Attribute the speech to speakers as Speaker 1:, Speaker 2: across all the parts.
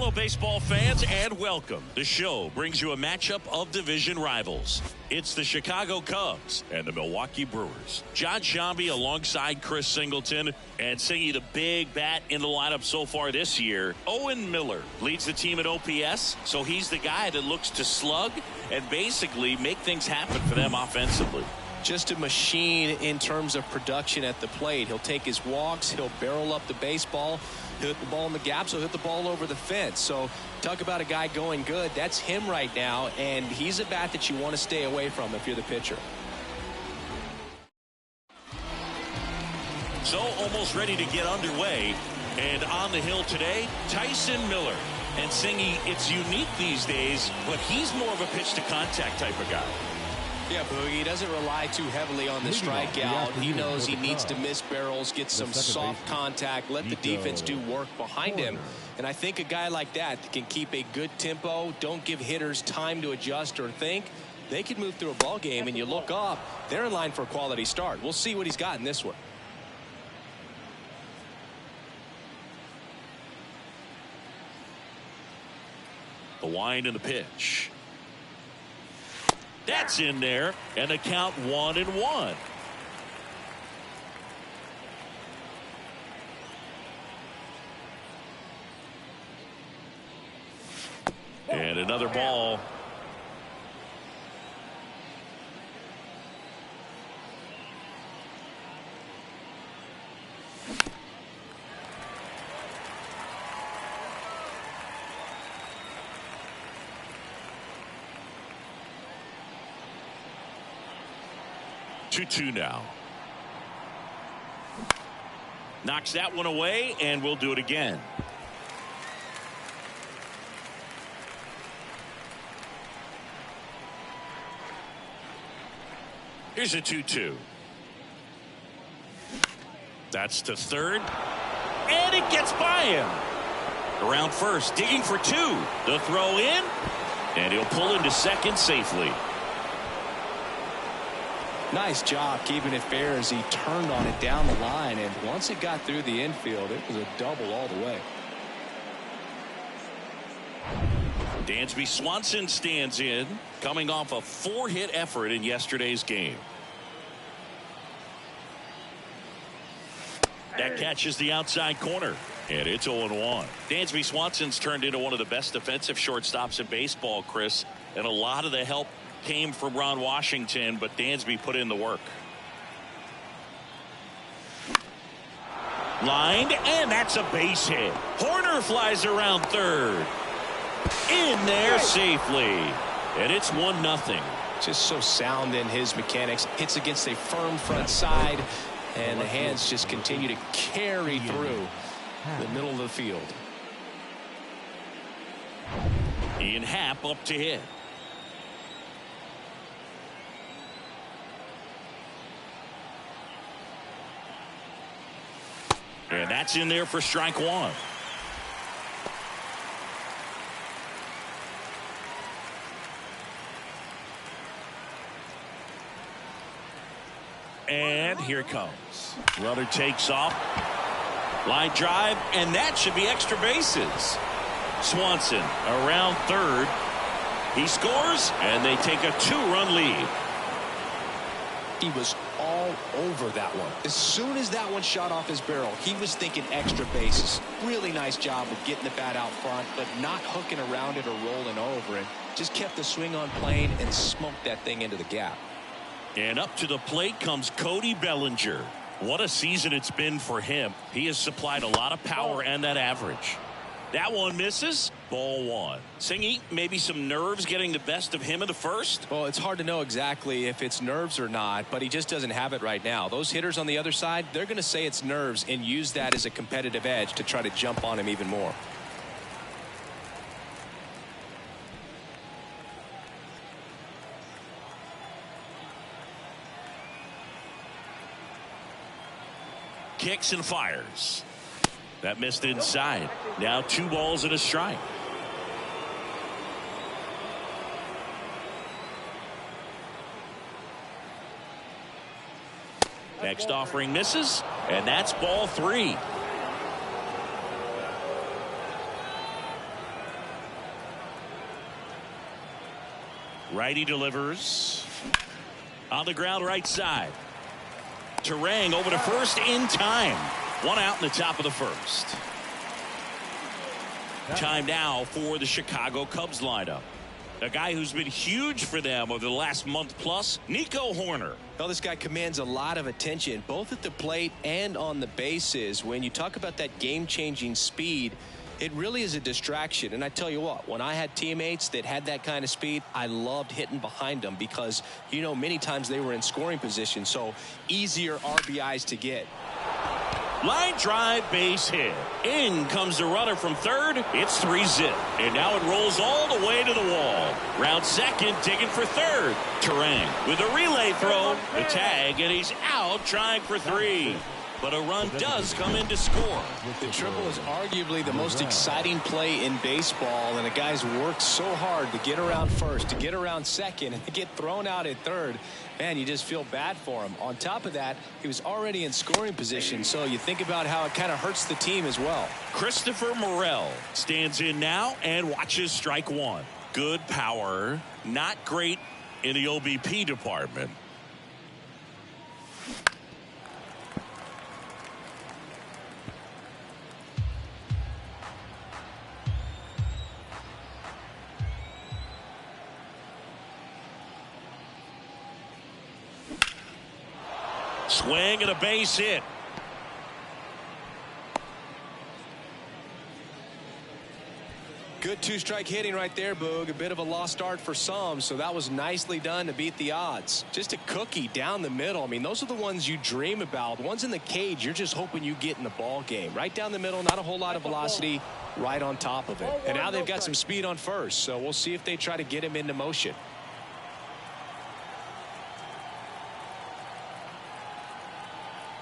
Speaker 1: Hello, baseball fans, and welcome. The show brings you a matchup of division rivals. It's the Chicago Cubs and the Milwaukee Brewers. John Shambi alongside Chris Singleton, and singing the big bat in the lineup so far this year. Owen Miller leads the team at OPS, so he's the guy that looks to slug and basically make things happen for them offensively.
Speaker 2: Just a machine in terms of production at the plate. He'll take his walks, he'll barrel up the baseball, he'll hit the ball in the gaps, he'll hit the ball over the fence. So talk about a guy going good. That's him right now, and he's a bat that you want to stay away from if you're the pitcher.
Speaker 1: So almost ready to get underway, and on the hill today, Tyson Miller. And Singy, it's unique these days, but he's more of a pitch to contact type of guy.
Speaker 2: Yeah, Boogie, he doesn't rely too heavily on the strikeout. He knows he needs to miss barrels, get some soft contact, let the defense do work behind him. And I think a guy like that can keep a good tempo, don't give hitters time to adjust or think. They could move through a ball game, and you look up, they're in line for a quality start. We'll see what he's got in this one.
Speaker 1: The wind and the pitch. That's in there, and the count 1-1. And another ball. Two now. Knocks that one away, and we'll do it again. Here's a 2-2. That's to third, and it gets by him. Around first, digging for two. The throw in, and he'll pull into second safely.
Speaker 2: Nice job keeping it fair as he turned on it down the line, and once it got through the infield, it was a double all the way.
Speaker 1: Dansby Swanson stands in, coming off a 4-hit effort in yesterday's game. That catches the outside corner, and it's 0-1. Dansby Swanson's turned into one of the best defensive shortstops in baseball, Chris, and a lot of the help came from Ron Washington, but Dansby put in the work. Lined, and that's a base hit. Horner flies around third. In there safely. And it's 1-0.
Speaker 2: Just so sound in his mechanics. Hits against a firm front side, and the hands just continue to carry through the middle of the field.
Speaker 1: Ian Happ up to hit. And that's in there for strike one. And here it comes. Runner takes off. Line drive, and that should be extra bases. Swanson around third. He scores, and they take a 2-run lead.
Speaker 2: He was all over that one. As soon as that one shot off his barrel, he was thinking extra bases. Really nice job of getting the bat out front, but not hooking around it or rolling over it. Just kept the swing on plane and smoked that thing into the gap.
Speaker 1: And up to the plate comes Cody Bellinger. What a season it's been for him. He has supplied a lot of power and that average. That one misses. Ball one. Singy, maybe some nerves getting the best of him in the first?
Speaker 2: Well, it's hard to know exactly if it's nerves or not, but he just doesn't have it right now. Those hitters on the other side, they're going to say it's nerves and use that as a competitive edge to try to jump on him even more.
Speaker 1: Kicks and fires. That missed inside. Now 2 balls and a strike. Next offering misses, and that's ball 3. Righty delivers. On the ground right side. Terang over to first in time. 1 out in the top of the first. Time now for the Chicago Cubs lineup. A guy who's been huge for them over the last month plus, Nico Hoerner.
Speaker 2: Well, this guy commands a lot of attention, both at the plate and on the bases. When you talk about that game-changing speed, it really is a distraction. And I tell you what, when I had teammates that had that kind of speed, I loved hitting behind them because, you know, many times they were in scoring position, so easier RBIs to get.
Speaker 1: Line drive, base hit. In comes the runner from third. It's 3-zip. And now it rolls all the way to the wall. Round second, digging for third. Terang with a relay throw. The tag, and he's out trying for 3. But a run does come in to score.
Speaker 2: The triple is arguably the most exciting play in baseball, and a guy's worked so hard to get around first, to get around second, and to get thrown out at third. Man, you just feel bad for him. On top of that, he was already in scoring position, so you think about how it kind of hurts the team as well.
Speaker 1: Christopher Morel stands in now and watches strike 1. Good power, not great in the OBP department. Swing and a base hit.
Speaker 2: Good 2-strike hitting right there, Boog. A bit of a lost start for some, so that was nicely done to beat the odds. Just a cookie down the middle. I mean, those are the ones you dream about. The ones in the cage, you're just hoping you get in the ball game. Right down the middle, not a whole lot of velocity, right on top of it. And now they've got some speed on first, so we'll see if they try to get him into motion.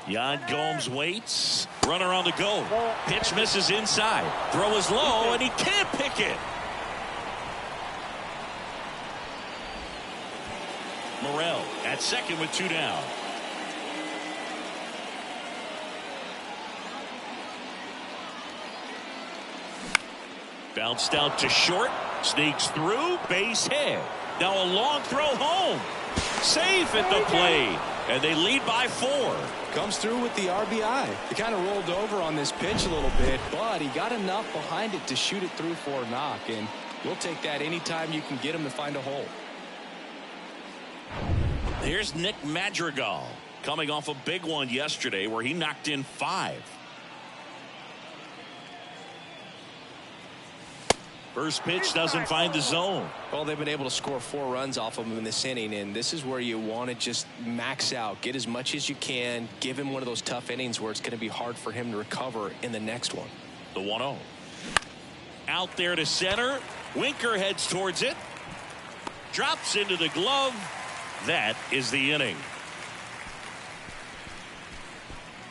Speaker 1: Yan Gomes waits. Runner on the go. Pitch misses inside. Throw is low, and he can't pick it. Morel at second with 2 down. Bounced out to short. Sneaks through. Base hit. Now a long throw home. Safe at the plate. And they lead by 4.
Speaker 2: Comes through with the RBI. He kind of rolled over on this pitch a little bit, but he got enough behind it to shoot it through for a knock, and we'll take that anytime you can get him to find a hole.
Speaker 1: Here's Nick Madrigal coming off a big one yesterday where he knocked in 5. First pitch doesn't find the zone.
Speaker 2: Well, they've been able to score 4 runs off of him in this inning, and this is where you want to just max out, get as much as you can, give him one of those tough innings where it's going to be hard for him to recover in the next one.
Speaker 1: The 1-0. Out there to center. Winker heads towards it. Drops into the glove. That is the inning.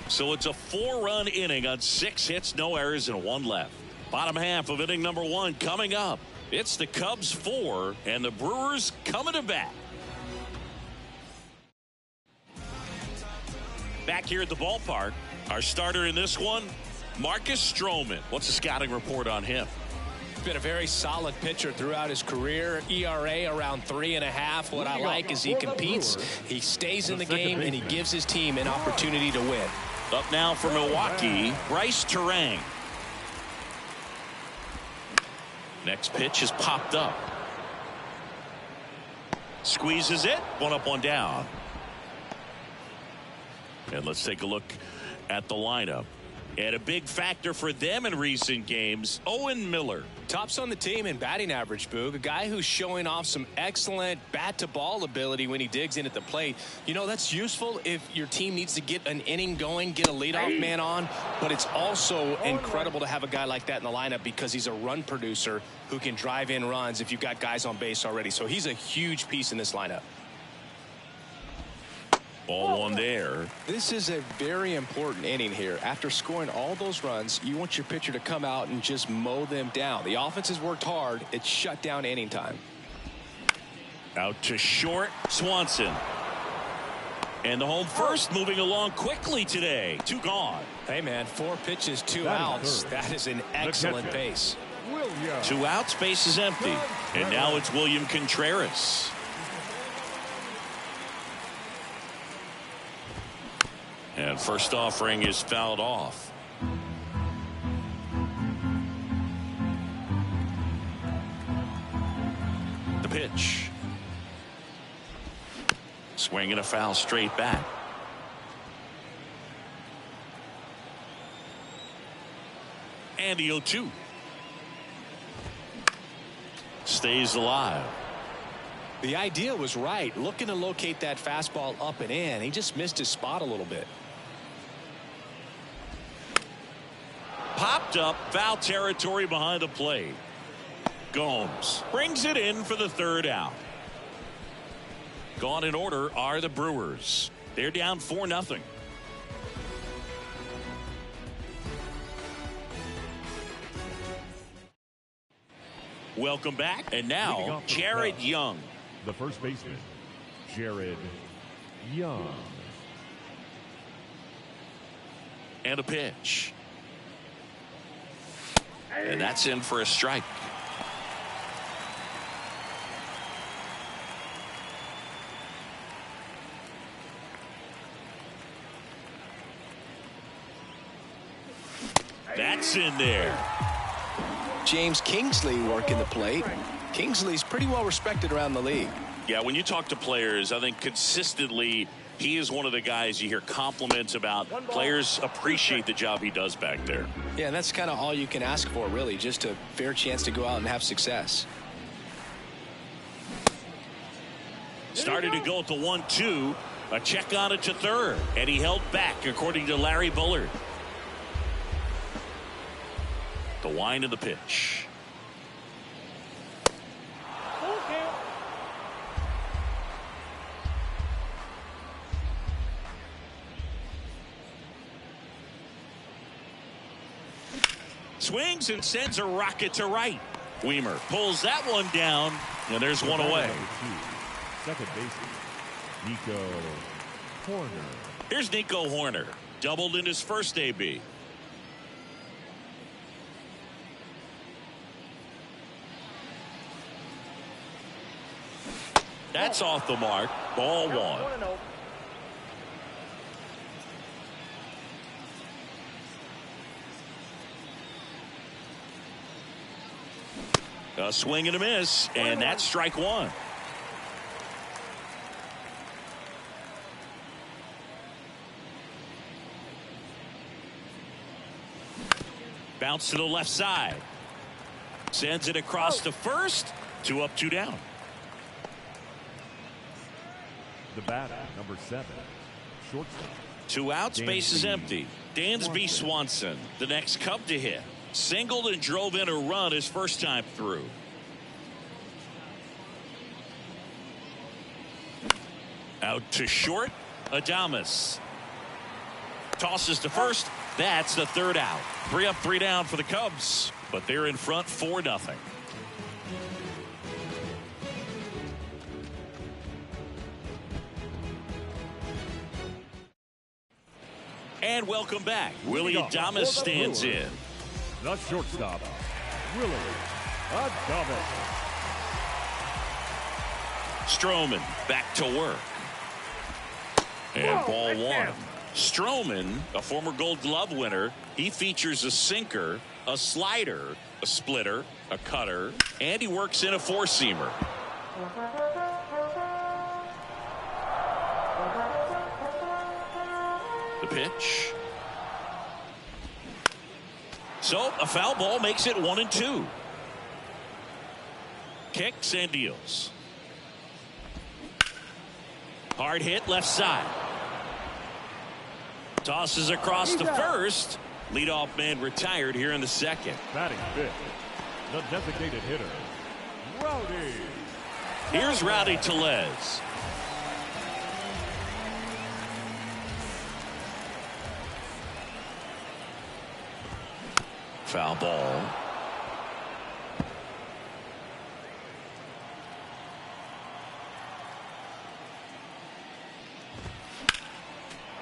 Speaker 1: So it's a 4-run inning on 6 hits, no errors, and 1 left. Bottom half of inning number 1 coming up. It's the Cubs 4 and the Brewers coming to bat. Back here at the ballpark, our starter in this one, Marcus Stroman. What's the scouting report on him?
Speaker 2: Been a very solid pitcher throughout his career. ERA around 3.5. What I like is he competes, he stays in the game, and he gives his team an opportunity to win.
Speaker 1: Up now for Milwaukee, Bryce Terang. Next pitch is popped up. Squeezes it. 1 up, 1 down. And let's take a look at the lineup. And a big factor for them in recent games, Owen Miller.
Speaker 2: Tops on the team in batting average, Boog. A guy who's showing off some excellent bat-to-ball ability when he digs in at the plate. You know, that's useful if your team needs to get an inning going, get a leadoff man on. But it's also incredible to have a guy like that in the lineup because he's a run producer who can drive in runs if you've got guys on base already. So he's a huge piece in this lineup.
Speaker 1: Ball 1 there.
Speaker 2: This is a very important inning here. After scoring all those runs, you want your pitcher to come out and just mow them down. The offense has worked hard. It's shut down inning time.
Speaker 1: Out to short, Swanson. And the home first moving along quickly today. 2 gone.
Speaker 2: Hey, man, 4 pitches, 2 outs. That is an excellent pace.
Speaker 1: 2 outs, base is empty. And now it's William Contreras. And first offering is fouled off. The pitch. Swing and a foul straight back. And the 0-2. Stays alive.
Speaker 2: The idea was right. Looking to locate that fastball up and in. He just missed his spot a little bit.
Speaker 1: Popped up, foul territory behind the plate. Gomes brings it in for the 3rd out. Gone in order are the Brewers. They're down 4-0. Welcome back. And now, Jared Young.
Speaker 3: The first baseman, Jared Young.
Speaker 1: And a pitch. And that's in for a strike. That's in there.
Speaker 2: James Kingsley working the plate. Kingsley's pretty well respected around the league.
Speaker 1: Yeah, when you talk to players, I think consistently he is one of the guys you hear compliments about. Players appreciate the job he does back there.
Speaker 2: Yeah, and that's kind of all you can ask for, really, just a fair chance to go out and have success.
Speaker 1: Started to go at the 1-2. A check on it to 3rd, and he held back, according to Larry Bullard. The wind of the pitch. Swings and sends a rocket to right. Weimer pulls that one down, and there's one away.
Speaker 3: Second baseman, Nico Horner.
Speaker 1: Here's Nico Horner. Doubled in his first AB. That's off the mark. Ball 1. A swing and a miss, and that's strike 1. Bounce to the left side. Sends it across to first. 2 up, 2 down.
Speaker 3: The batter, number 7, shortstop.
Speaker 1: 2 outs, base is empty. Dansby Swanson, the next Cub to hit. Singled and drove in a run his first time through. Out to short, Adames. Tosses to first. That's the 3rd out. 3 up, 3 down for the Cubs, but they're in front 4-0. And welcome back. Willie Adames stands in.
Speaker 3: The shortstop, Willie Adames.
Speaker 1: Stroman back to work. And ball 1. Stroman, a former Gold Glove winner, he features a sinker, a slider, a splitter, a cutter, and he works in a 4-seamer. The pitch. So a foul ball makes it 1-2. Kicks and deals. Hard hit left side. Tosses across to first. Leadoff man retired here in the 2nd.
Speaker 3: Batting 5th, the designated hitter, Rowdy.
Speaker 1: Here's Rowdy Tellez. Foul ball.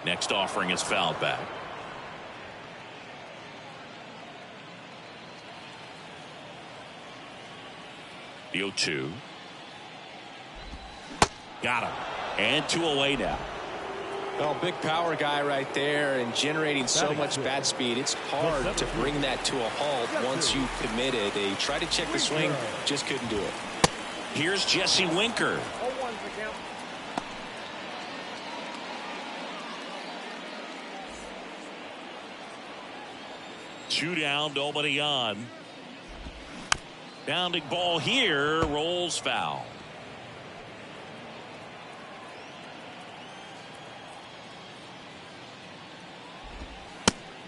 Speaker 1: Next offering is fouled back. The 0-2. Got him. And 2 away now.
Speaker 2: Well, big power guy right there and generating so much bat speed. It's hard to bring that to a halt once you committed. They tried to check the swing, just couldn't do it.
Speaker 1: Here's Jesse Winker. 2 down, nobody on. Bounding ball here, rolls foul.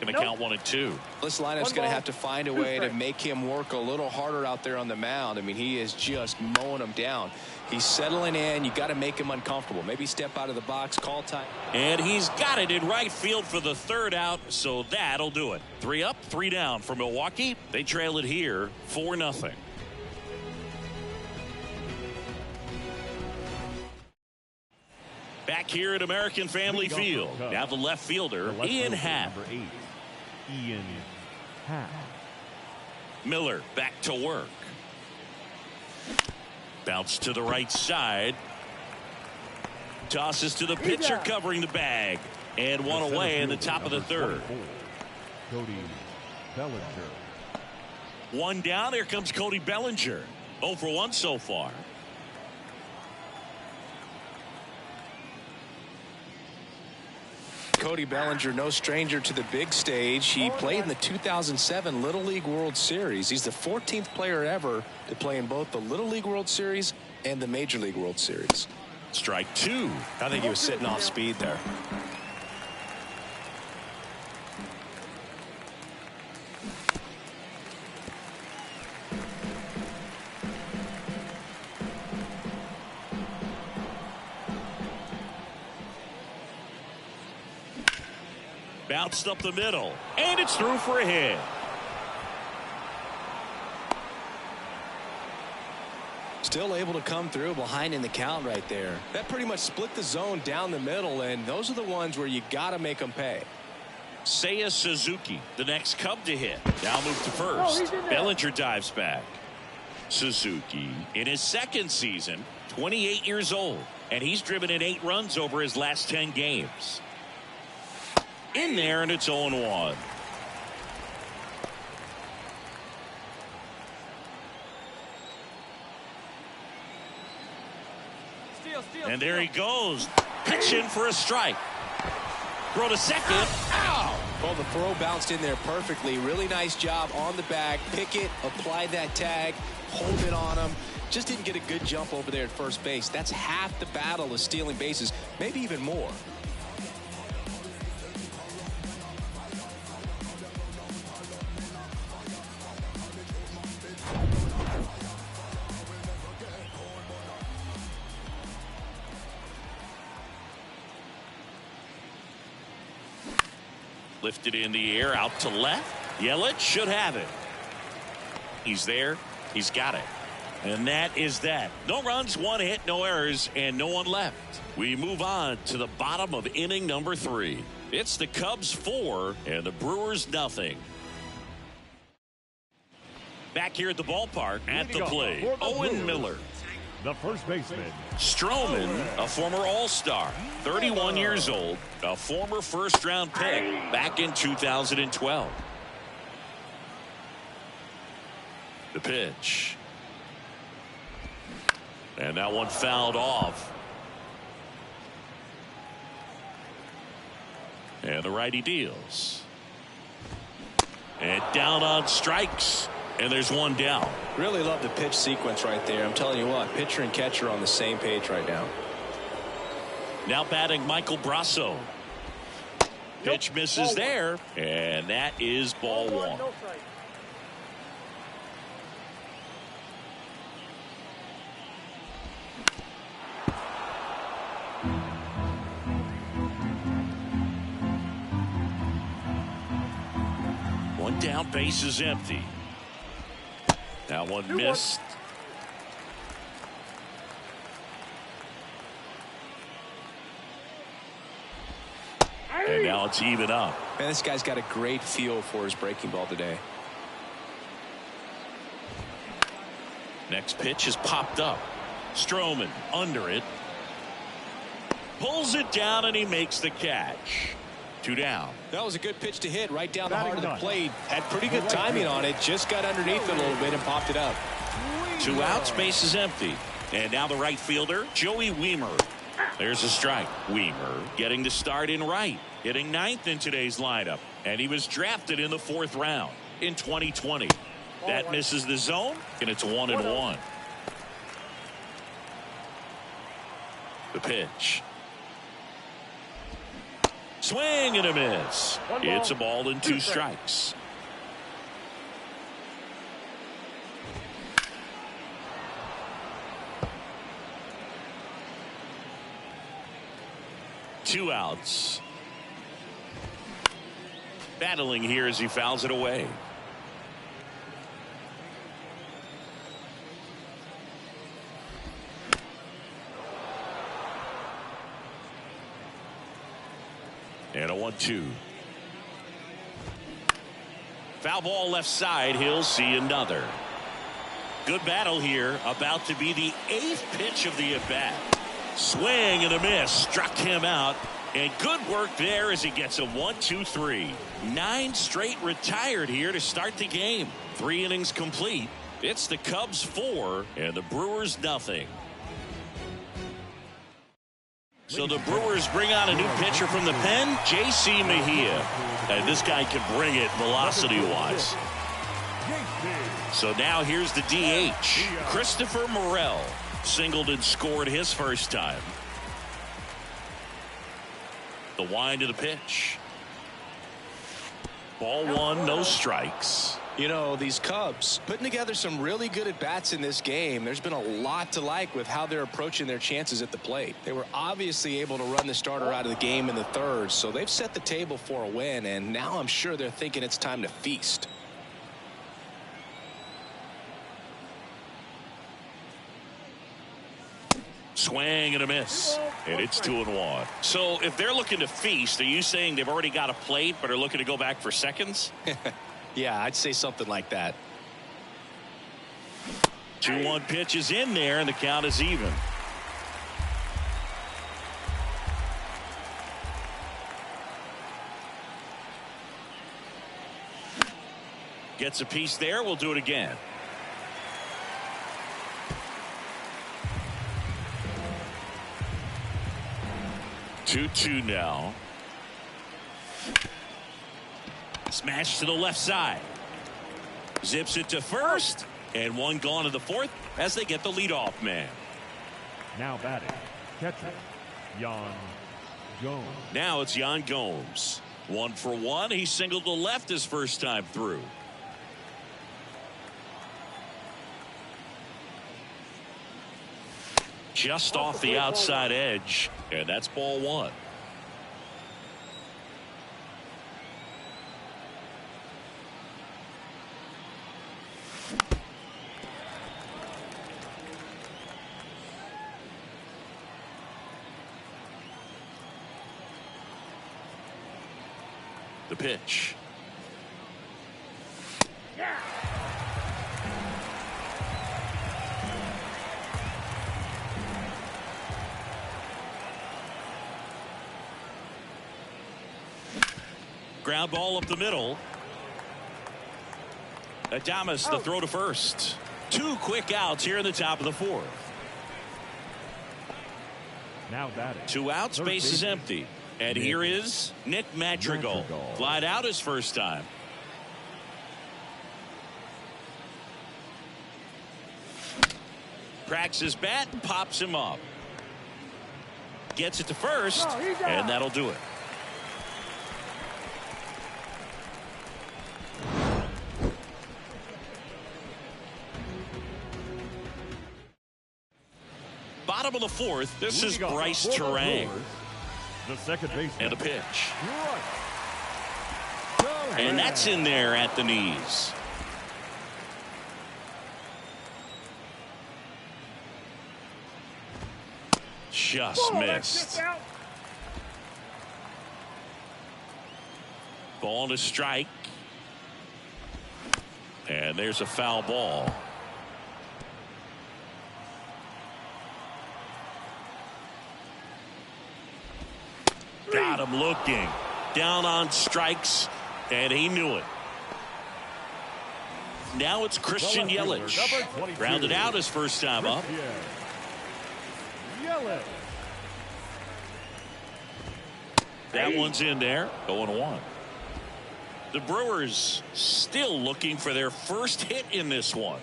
Speaker 1: Going to count 1 and 2.
Speaker 2: This lineup's going to have to find a way to make him work a little harder out there on the mound. I mean, he is just mowing them down. He's settling in. You got to make him uncomfortable. Maybe step out of the box, call time.
Speaker 1: And he's got it in right field for the 3rd out, so that'll do it. 3 up, 3 down for Milwaukee. They trail it here 4-0. Back here at American Family Field, now the left fielder, Ian Happ.
Speaker 3: Number 8, Ian Happ.
Speaker 1: Miller back to work. Bounce to the right side. Tosses to the pitcher covering the bag. And 1 away in the top of the 3rd.
Speaker 3: Cody Bellinger.
Speaker 1: 1 down. Here comes Cody Bellinger. 0 for 1 so far.
Speaker 2: Cody Bellinger, no stranger to the big stage. He played in the 2007 Little League World Series. He's the 14th player ever to play in both the Little League World Series and the Major League World Series.
Speaker 1: Strike 2.
Speaker 2: I think he was sitting off speed there.
Speaker 1: Bounced up the middle, and it's through for a hit.
Speaker 2: Still able to come through behind in the count right there. That pretty much split the zone down the middle, and those are the ones where you got to make them pay.
Speaker 1: Seiya Suzuki, the next Cub to hit. Now move to first. Bellinger dives back. Suzuki in his 2nd season, 28 years old, and he's driven in 8 runs over his last 10 games. In there, and it's 0-1. And there he goes, pitching for a strike. Throw to second. Ow!
Speaker 2: Well, the throw bounced in there perfectly. Really nice job on the bag. Pick it, apply that tag, hold it on him. Just didn't get a good jump over there at first base. That's half the battle of stealing bases, maybe even more.
Speaker 1: Lifted in the air, out to left. Yelich should have it. He's there. He's got it. And that is that. No runs, 1 hit, no errors, and no one left. We move on to the bottom of inning number 3. It's the Cubs 4 and the Brewers nothing. Back here at the ballpark at the plate, Owen Miller.
Speaker 3: The first baseman,
Speaker 1: Stroman, a former All-Star, 31 years old, a former first-round pick back in 2012. The pitch. And that one fouled off. And the righty deals. And down on strikes. And there's 1 down.
Speaker 2: Really love the pitch sequence right there. I'm telling you what, pitcher and catcher on the same page right now.
Speaker 1: Now batting Michael Brasso. Pitch misses there, and that is ball 1. One down, base is empty. That one missed. And now it's even up.
Speaker 2: Man, this guy's got a great feel for his breaking ball today.
Speaker 1: Next pitch is popped up. Stroman under it. Pulls it down and he makes the catch. 2 down.
Speaker 2: That was a good pitch to hit right down the heart of the plate. Had pretty good timing on it. Just got underneath it a little bit and popped it up.
Speaker 1: 2 outs, base is empty. And now the right fielder, Joey Wiemer. There's a strike. Wiemer getting to start in right. Hitting 9th in today's lineup. And he was drafted in the 4th round in 2020. That misses the zone, and it's 1-1. The pitch. Swing and a miss. It's a ball and 2 strikes. Two outs. Battling here as he fouls it away. And a 1-2. Foul ball left side. He'll see another. Good battle here. About to be the 8th pitch of the at-bat. Swing and a miss. Struck him out. And good work there as he gets a 1-2-3. 9 straight retired here to start the game. 3 innings complete. It's the Cubs 4 and the Brewers nothing. So the Brewers bring on a new pitcher from the pen, J.C. Mejia. And this guy can bring it velocity-wise. So now here's the DH, Christopher Morel. Singled and scored his first time. The wind of the pitch. Ball 1, no strikes.
Speaker 2: You know, these Cubs putting together some really good at-bats in this game. There's been a lot to like with how they're approaching their chances at the plate. They were obviously able to run the starter out of the game in the 3rd, so they've set the table for a win, and now I'm sure they're thinking it's time to feast.
Speaker 1: Swing and a miss. And it's 2-1. So if they're looking to feast, are you saying they've already got a plate but are looking to go back for seconds?
Speaker 2: Yeah, I'd say something like that.
Speaker 1: 2-1 pitch is in there and the count is even. Gets a piece there. We'll do it again. Two now. Smash to the left side. Zips it to first. And 1 gone to the 4th as they get the leadoff man.
Speaker 3: Now batting, catcher, Yan Gomes.
Speaker 1: Now it's Yan Gomes. 1 for 1. He singled to left his first time through. Just off the outside edge. And that's ball 1. The pitch. Ground ball up the middle. Adames the throw to first. 2 quick outs here in the top of the 4th.
Speaker 3: Now batting.
Speaker 1: 2 outs, base is empty. And here is Nick Madrigal. Flied out his first time. Cracks his bat and pops him up. Gets it to first, and that'll do it. Bottom of the 4th, this is Bryce Terang.
Speaker 3: The second baseman.
Speaker 1: And a pitch. And that's in there at the knees. Just missed. Ball to strike. got him looking. Down on strikes, and he knew it. Now it's Christian Yelich. Grounded out his first time up. That one's in there. 0-1. The Brewers still looking for their first hit in this one.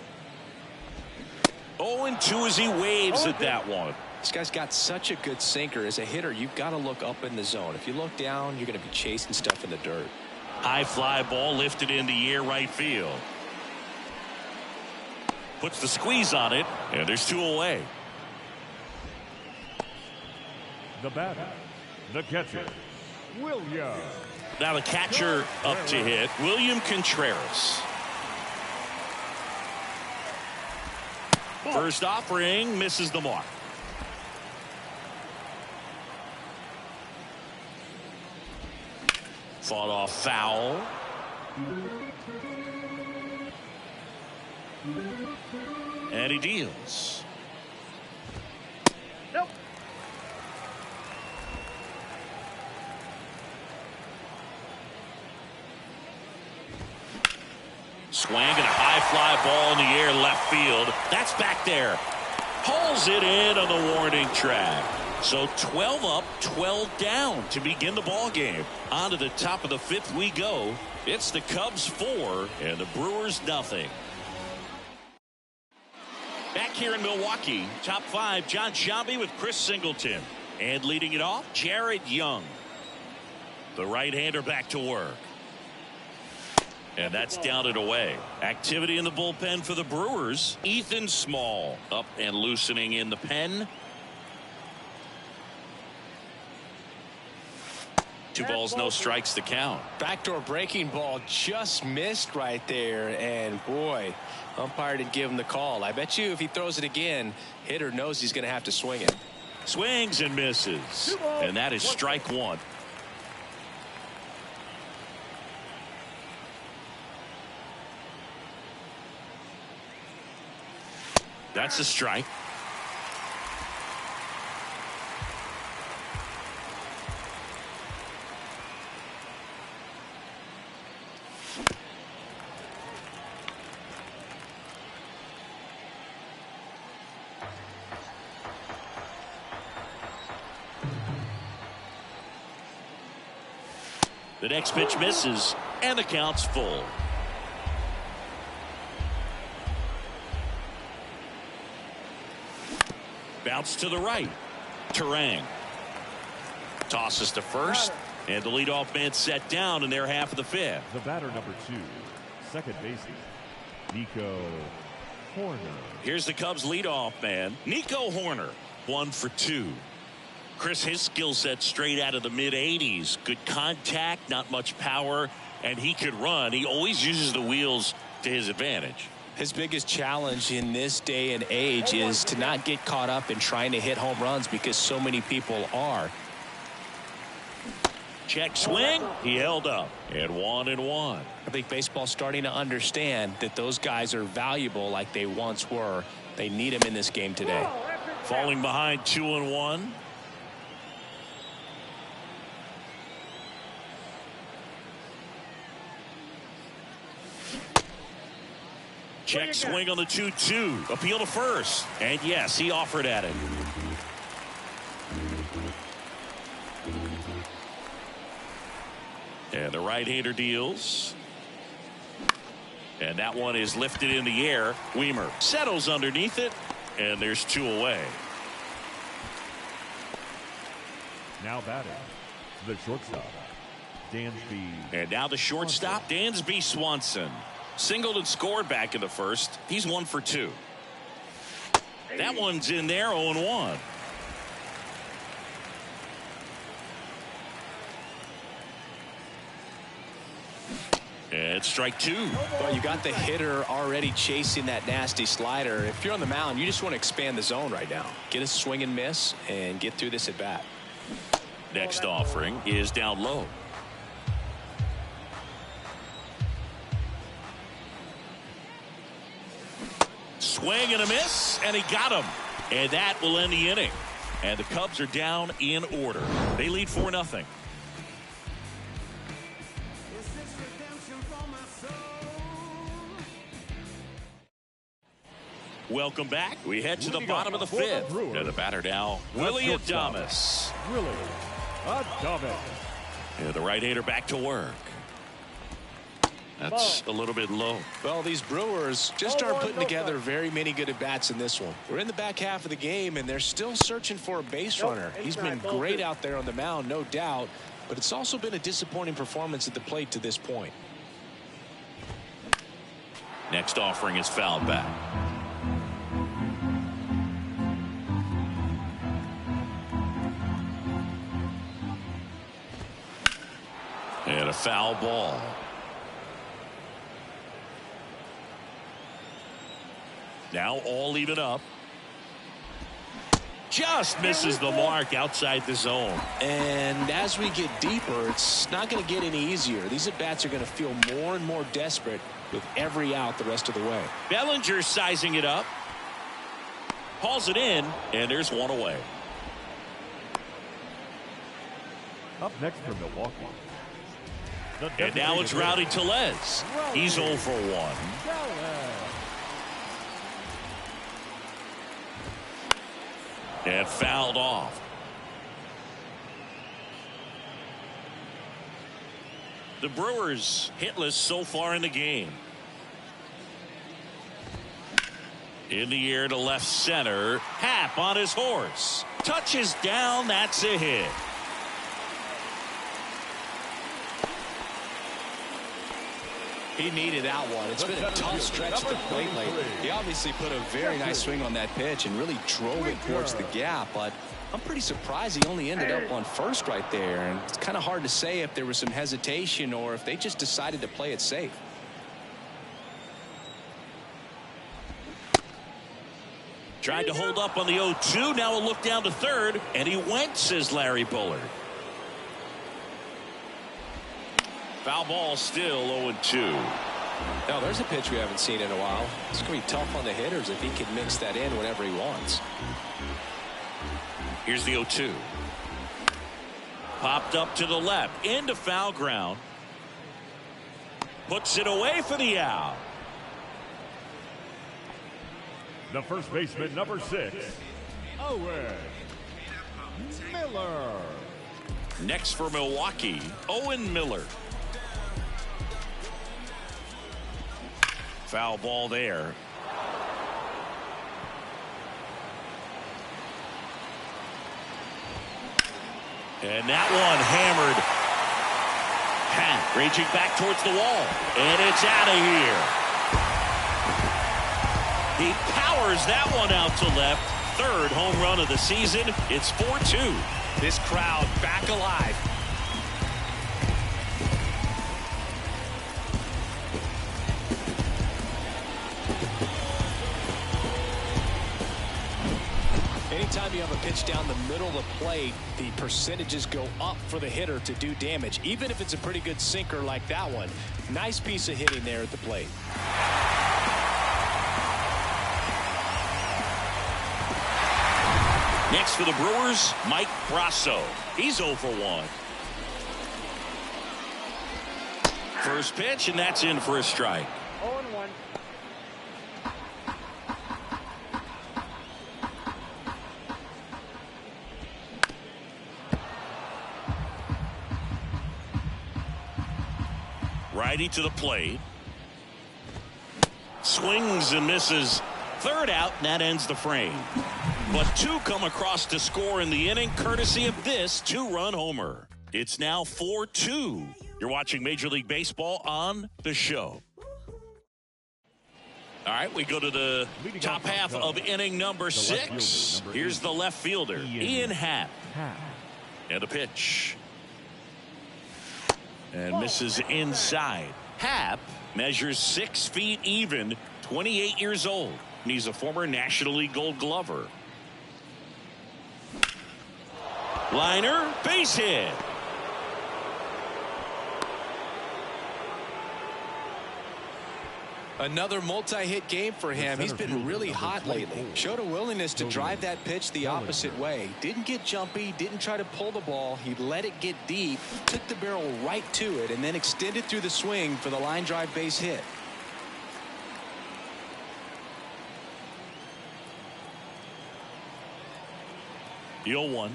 Speaker 1: 0-2 as he waves at that one.
Speaker 2: This guy's got such a good sinker. As a hitter, you've got to look up in the zone. If you look down, you're going to be chasing stuff in the dirt.
Speaker 1: High fly ball lifted in the air right field. Puts the squeeze on it, and there's 2 away.
Speaker 3: The batter, the catcher, William.
Speaker 1: Now the catcher up to hit, William Contreras. First offering misses the mark. Fought off foul. And he deals.
Speaker 3: Nope.
Speaker 1: Swing and a high fly ball in the air left field. That's back there. Pulls it in on the warning track. So 12 up, 12 down to begin the ball game. On to the top of the 5th we go. It's the Cubs 4 and the Brewers nothing. Back here in Milwaukee, top 5, John Sciambi with Chris Singleton. And leading it off, Jared Young. The right-hander back to work. And that's down and away. Activity in the bullpen for the Brewers. Ethan Small up and loosening in the pen. 2 balls, no strikes to count.
Speaker 2: Backdoor breaking ball just missed right there. And boy, umpire didn't give him the call. I bet you if he throws it again, hitter knows he's going to have to swing it.
Speaker 1: Swings and misses. And that is strike 1. That's a strike. The next pitch misses, and the count's full. Bounce to the right. Terang tosses to first, and the leadoff man set down in their half of the 5th.
Speaker 3: The batter number 2, second baseman, Nico Horner.
Speaker 1: Here's the Cubs leadoff man, Nico Horner, 1 for 2. Chris, his skill set straight out of the mid-80s. Good contact, not much power, and he could run. He always uses the wheels to his advantage.
Speaker 2: His biggest challenge in this day and age is to not get caught up in trying to hit home runs because so many people are.
Speaker 1: Check swing. He held up. And 1-1.
Speaker 2: I think baseball's starting to understand that those guys are valuable like they once were. They need them in this game today.
Speaker 1: Falling behind 2-1. Check swing on the 2-2. Appeal to first. And yes, he offered at it. And the right-hander deals. And that one is lifted in the air. Weimer settles underneath it. And there's 2 away.
Speaker 3: Now batting, the shortstop, Dansby.
Speaker 1: And now the shortstop, Dansby Swanson. Singled and scored back in the first. He's 1 for 2. That one's in there, 0-1. And strike 2.
Speaker 2: Well, you got the hitter already chasing that nasty slider. If you're on the mound, you just want to expand the zone right now. Get a swing and miss and get through this at bat.
Speaker 1: Next offering is down low. Swing and a miss, and he got him. And that will end the inning. And the Cubs are down in order. They lead 4-0. Welcome back. We head to the bottom of the fifth. And the batter now, Willie Adames.
Speaker 3: Willie Adames.
Speaker 1: And the right-hander back to work. That's a little bit low.
Speaker 2: Well, these Brewers just aren't putting together very many good at-bats in this one. We're in the back half of the game, and they're still searching for a base runner. He's been great out there on the mound, no doubt, but it's also been a disappointing performance at the plate to this point.
Speaker 1: Next offering is fouled back. And a foul ball. Now all even up. Just misses the mark outside the zone.
Speaker 2: And as we get deeper, it's not going to get any easier. These at-bats are going to feel more and more desperate with every out the rest of the way.
Speaker 1: Bellinger sizing it up. Hauls it in, and there's one away.
Speaker 3: Up next for Milwaukee.
Speaker 1: And now it's Rowdy Tellez. He's 0 for 1. And fouled off. The Brewers hitless so far in the game. In the air to left center. Happ on his horse. Touches down. That's a hit.
Speaker 2: He needed that one. It's been a tough stretch at the plate lately. He obviously put a very nice swing on that pitch and really drove it towards the gap, but I'm pretty surprised he only ended up on first right there. And it's kind of hard to say if there was some hesitation or if they just decided to play it safe.
Speaker 1: Tried to hold up on the 0-2. Now a look down to third, and he went, says Larry Bullard. Foul ball still 0-2.
Speaker 2: Now there's a pitch we haven't seen in a while. It's going to be tough on the hitters if he can mix that in whenever he wants.
Speaker 1: Here's the 0-2. Popped up to the left into foul ground. Puts it away for the out.
Speaker 3: The first baseman, number 6, Owen Miller.
Speaker 1: Next for Milwaukee, Owen Miller. Foul ball there. And that one hammered. Happ reaching back towards the wall. And it's out of here. He powers that one out to left. Third home run of the season. It's 4-2.
Speaker 2: This crowd back alive. Anytime you have a pitch down the middle of the plate, the percentages go up for the hitter to do damage, even if it's a pretty good sinker like that one. Nice piece of hitting there at the plate.
Speaker 1: Next for the Brewers, Mike Brasso. He's 0 for 1. First pitch, and that's in for a strike.
Speaker 4: 0-1.
Speaker 1: Righty to the plate. Swings and misses. Third out, and that ends the frame. But two come across to score in the inning, courtesy of this two-run homer. It's now 4-2. You're watching Major League Baseball on The Show. All right, we go to the top half of inning number 6. Here's the left fielder, Ian Happ. And a pitch. And misses inside. Happ measures 6 feet even, 28 years old. And he's a former National League Gold Glover. Liner, base hit.
Speaker 2: Another multi-hit game for him. He's been really hot lately. Showed a willingness to drive that pitch the opposite way. Didn't get jumpy, didn't try to pull the ball. He let it get deep, took the barrel right to it, and then extended through the swing for the line drive base hit.
Speaker 1: The 0-1.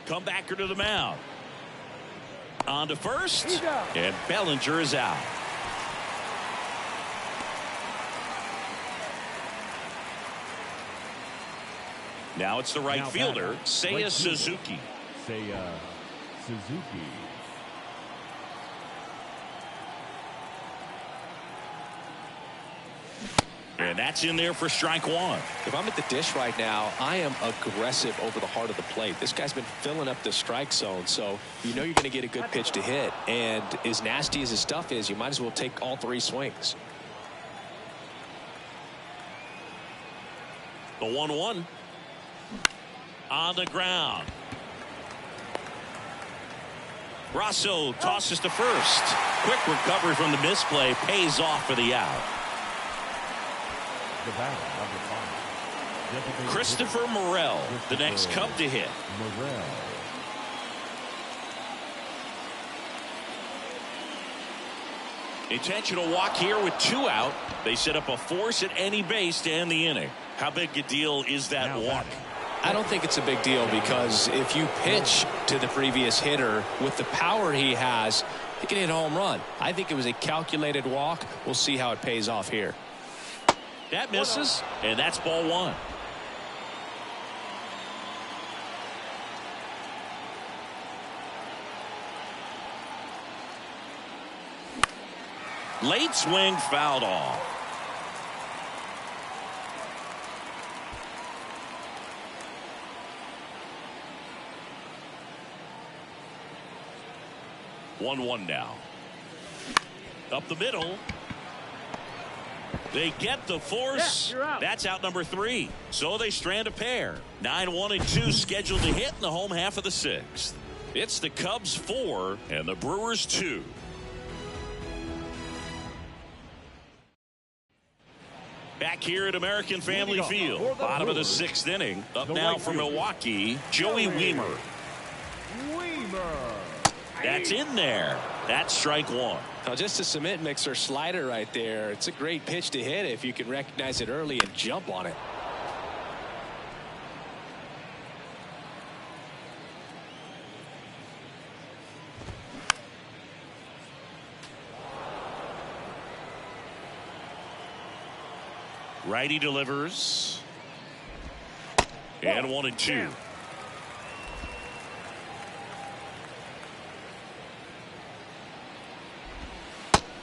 Speaker 1: Comebacker to the mound. On to first. And Bellinger is out. Now it's the right fielder, Seiya Suzuki.
Speaker 3: Seiya Suzuki.
Speaker 1: And that's in there for strike one.
Speaker 2: If I'm at the dish right now, I am aggressive over the heart of the plate. This guy's been filling up the strike zone, so you know you're going to get a good pitch to hit. And as nasty as his stuff is, you might as well take all three swings.
Speaker 1: The 1-1. On the ground. Rosso tosses to first. Quick recovery from the misplay, pays off for the out.
Speaker 3: The batter, number 5.
Speaker 1: Christopher Morel, the next Cub to hit.
Speaker 3: Morel.
Speaker 1: Intentional walk here with 2 out. They set up a force at any base to end the inning. How big a deal is that walk?
Speaker 2: I don't think it's a big deal, because if you pitch to the previous hitter with the power he has, he can hit a home run. I think it was a calculated walk. We'll see how it pays off here.
Speaker 1: That misses, and that's ball 1. Late swing fouled off. One now. Up the middle. They get the force. That's out number 3. So they strand a pair. 9-1 and 2 scheduled to hit in the home half of the 6th. It's the Cubs 4 and the Brewers 2. Back here at American Family Field. Bottom of the 6th inning. Up now for Milwaukee, Joey Wiemer. That's in there. That's strike 1.
Speaker 2: Now, just a cement mixer slider right there. It's a great pitch to hit if you can recognize it early and jump on it.
Speaker 1: Righty delivers. And 1-2.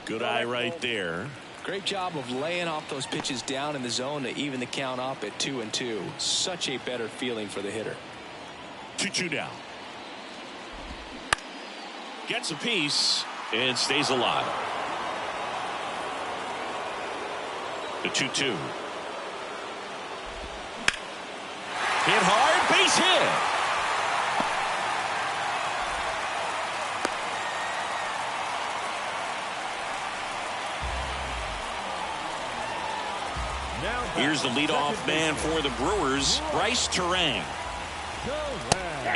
Speaker 1: Good eye right there.
Speaker 2: Great job of laying off those pitches down in the zone to even the count up at 2-2. Such a better feeling for the hitter.
Speaker 1: 2-2 now. Gets a piece and stays alive. The 2-2. Hit hard, base hit. Here's the leadoff man for the Brewers, Bryce Terang.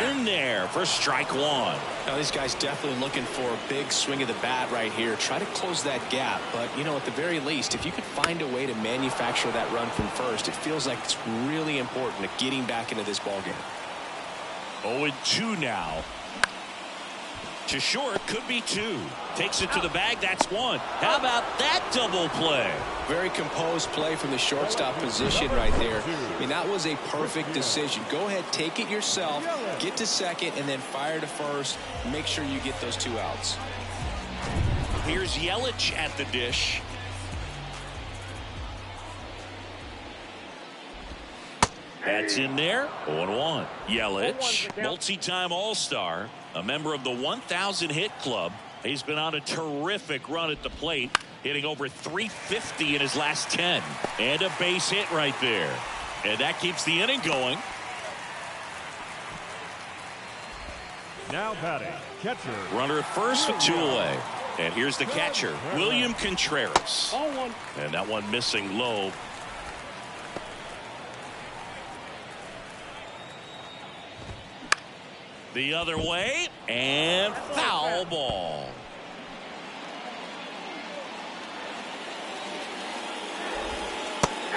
Speaker 1: In there for strike 1.
Speaker 2: Now, this guy's definitely looking for a big swing of the bat right here. Try to close that gap. But, you know, at the very least, if you could find a way to manufacture that run from first, it feels like it's really important to getting back into this ballgame.
Speaker 1: 0-2 now. To short, could be 2. Takes it to the bag, that's 1. How about that double play?
Speaker 2: Very composed play from the shortstop position right there. I mean, that was a perfect decision. Go ahead, take it yourself, get to second, and then fire to first. Make sure you get those 2 outs.
Speaker 1: Here's Yelich at the dish. That's in there. 0-1. Yelich, multi-time All-Star, a member of the 1,000 hit club. He's been on a terrific run at the plate, hitting over .350 in his last 10. And a base hit right there. And that keeps the inning going.
Speaker 3: Now batting, catcher.
Speaker 1: Runner at first with 2 away. And here's the catcher, William Contreras. And that one missing low. The other way, and foul ball.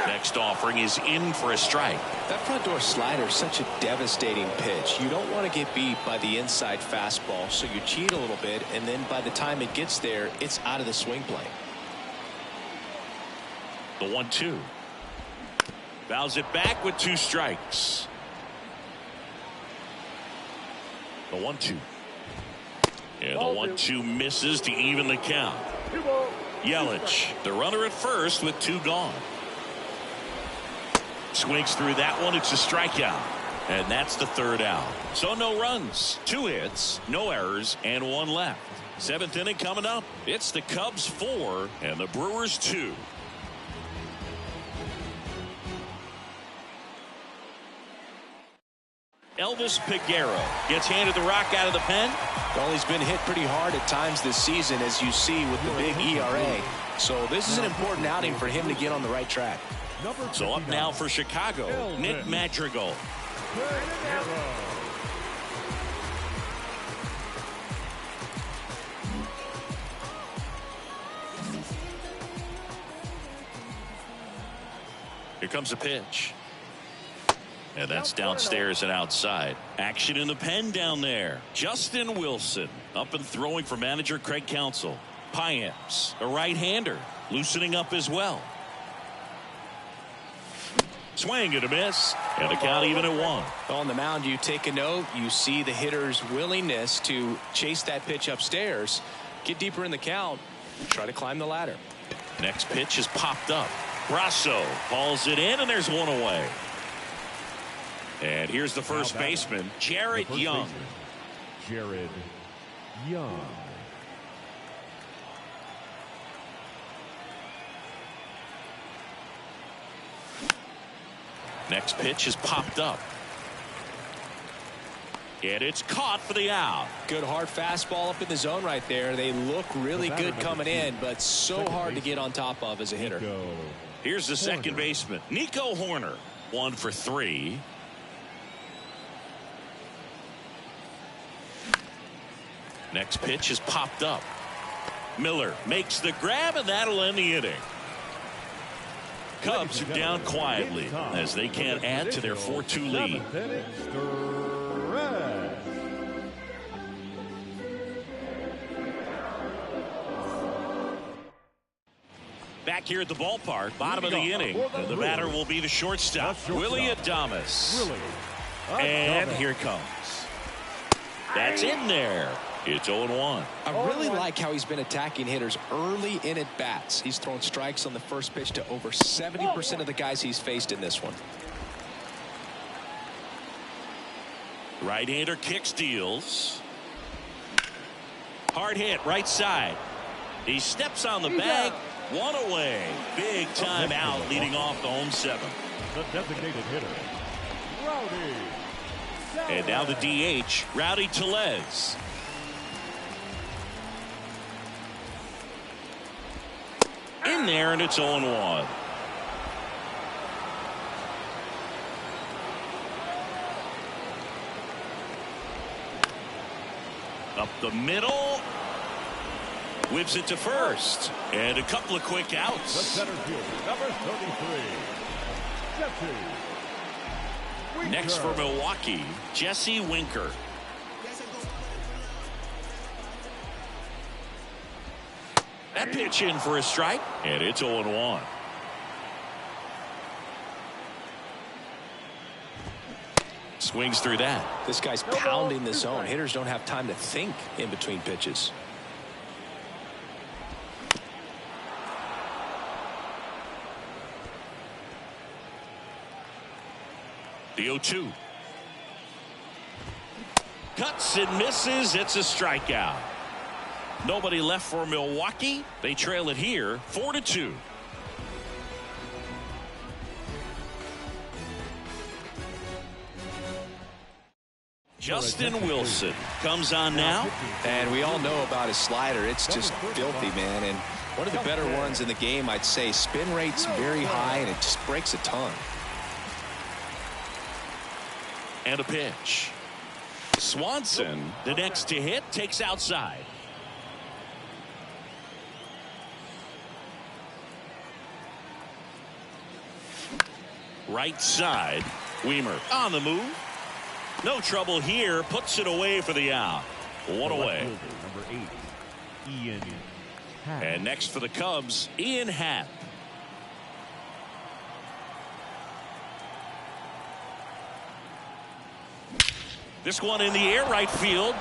Speaker 1: Next offering is in for a strike.
Speaker 2: That front door slider is such a devastating pitch. You don't want to get beat by the inside fastball, so you cheat a little bit, and then by the time it gets there, it's out of the swing plane.
Speaker 1: The 1-2. Fouls it back with 2 strikes. The 1-2. And the 1-2 misses to even the count. Yelich, the runner at first with 2 gone. Swings through that one. It's a strikeout. And that's the 3rd out. So no runs, 2 hits, no errors, and 1 left. 7th inning coming up. It's the Cubs 4 and the Brewers 2. Elvis Peguero gets handed the rock out of the pen.
Speaker 2: Well, he's been hit pretty hard at times this season, as you see with the big ERA. So this is an important outing for him to get on the right track.
Speaker 1: So up now for Chicago, Nick Madrigal. Here comes a pitch. And that's downstairs and outside. Action in the pen down there. Justin Wilson up and throwing for manager Craig Counsell. Payamps, a right-hander, loosening up as well. Swing and a miss, and the count even at 1.
Speaker 2: On the mound, you take a note. You see the hitter's willingness to chase that pitch upstairs, get deeper in the count, try to climb the ladder.
Speaker 1: Next pitch is popped up. Brasso hauls it in, and there's 1 away. And here's the first baseman, Jared Young.
Speaker 3: Jared Young.
Speaker 1: Next pitch is popped up. And it's caught for the out.
Speaker 2: Good hard fastball up in the zone right there. They look really good coming in, but so hard to get on top of as a hitter.
Speaker 1: Here's the second baseman, Nico Horner. 1 for 3. Next pitch is popped up. Miller makes the grab, and that'll end the inning. Cubs are down quietly as they can't add to their 4-2 lead. Back here at the ballpark, bottom of the inning, and the batter will be the shortstop, Willie Adames. And here it comes. That's in there. It's 0-1.
Speaker 2: I really like how he's been attacking hitters early in at bats. He's thrown strikes on the first pitch to over 70% of the guys he's faced in this one.
Speaker 1: Right-hander kick steals. Hard hit right side. He steps on the bag. 1 away. Big time out leading off the home 7th.
Speaker 3: The designated hitter, Rowdy.
Speaker 1: And now the DH, Rowdy Tellez. In there, and it's 0-1. Up the middle. Whips it to first. And a couple of quick
Speaker 3: The
Speaker 1: outs.
Speaker 3: center fielder, number 33, Jesse Winker.
Speaker 1: Next for Milwaukee, Jesse Winker. That pitch in for a strike, and it's 0-1. Swings through that.
Speaker 2: This guy's pounding the zone. Hitters don't have time to think in between pitches.
Speaker 1: The 0-2. Cuts and misses. It's a strikeout. Nobody left for Milwaukee. They trail it here 4-2. Justin Wilson comes on now.
Speaker 2: And we all know about his slider. It's just filthy, man. And one of the better ones in the game, I'd say. Spin rate's very high, and it just breaks a ton.
Speaker 1: And a pitch. Swanson, the next to hit, takes outside. Right side. Weimer on the move. No trouble here. Puts it away for the out. One away.
Speaker 3: Number 8, Ian Happ.
Speaker 1: And next for the Cubs, Ian Happ. This one in the air, right field.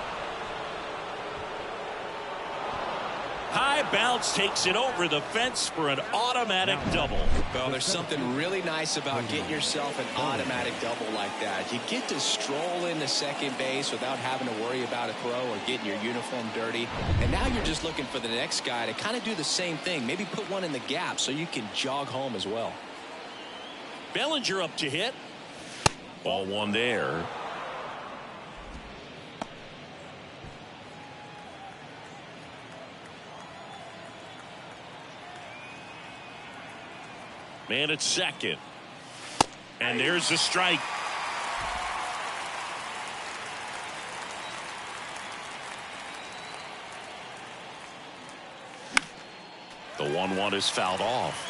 Speaker 1: High bounce takes it over the fence for an automatic double.
Speaker 2: Well, there's something really nice about getting yourself an automatic double like that. You get to stroll into second base without having to worry about a throw or getting your uniform dirty. And now you're just looking for the next guy to kind of do the same thing. Maybe put one in the gap so you can jog home as well.
Speaker 1: Bellinger up to hit. Ball one there. Man at second. And there's the strike. The 1-1 is fouled off.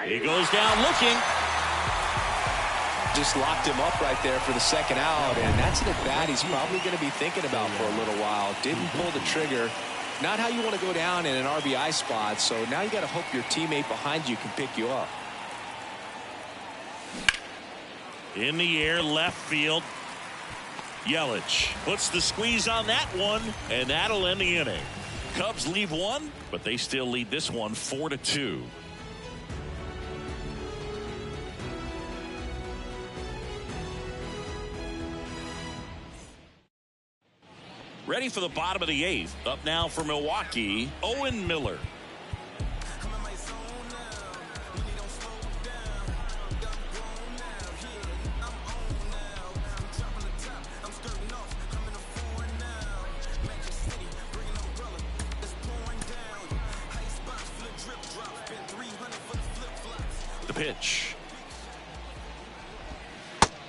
Speaker 1: He goes down looking.
Speaker 2: Just locked him up right there for the second out, and that's an at-bat he's probably going to be thinking about for a little while. Didn't pull the trigger. Not how you want to go down in an RBI spot, so now you got to hope your teammate behind you can pick you up.
Speaker 1: In the air, left field. Yelich puts the squeeze on that one, and that'll end the inning. Cubs leave one, but they still lead this one 4-2. Ready for the bottom of the 8th. Up now for Milwaukee, Owen Miller. The pitch.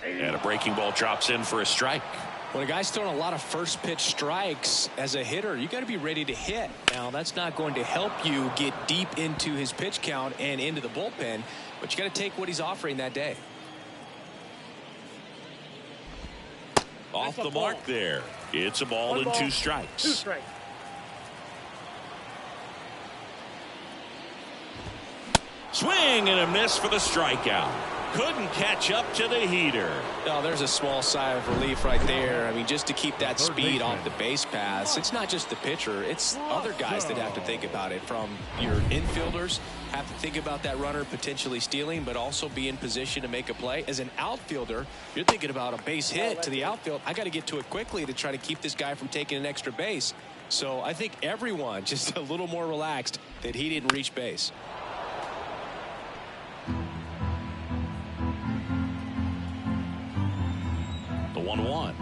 Speaker 1: And a breaking ball drops in for a strike.
Speaker 2: When a guy's throwing a lot of first pitch strikes as a hitter, you got to be ready to hit. Now, that's not going to help you get deep into his pitch count and into the bullpen, but you got to take what he's offering that day.
Speaker 1: Off the mark there. It's a ball and 2 strikes.
Speaker 4: 2 strikes.
Speaker 1: Swing and a miss for the strikeout. Couldn't catch up to the heater.
Speaker 2: Oh, there's a small sigh of relief right there. I mean, just to keep that speed off the base paths. It's not just the pitcher. It's other guys that have to think about it. From your infielders have to think about that runner potentially stealing, but also be in position to make a play. As an outfielder, you're thinking about a base hit to the outfield. I got to get to it quickly to try to keep this guy from taking an extra base. So I think everyone just a little more relaxed that he didn't reach base.
Speaker 1: The 1-1.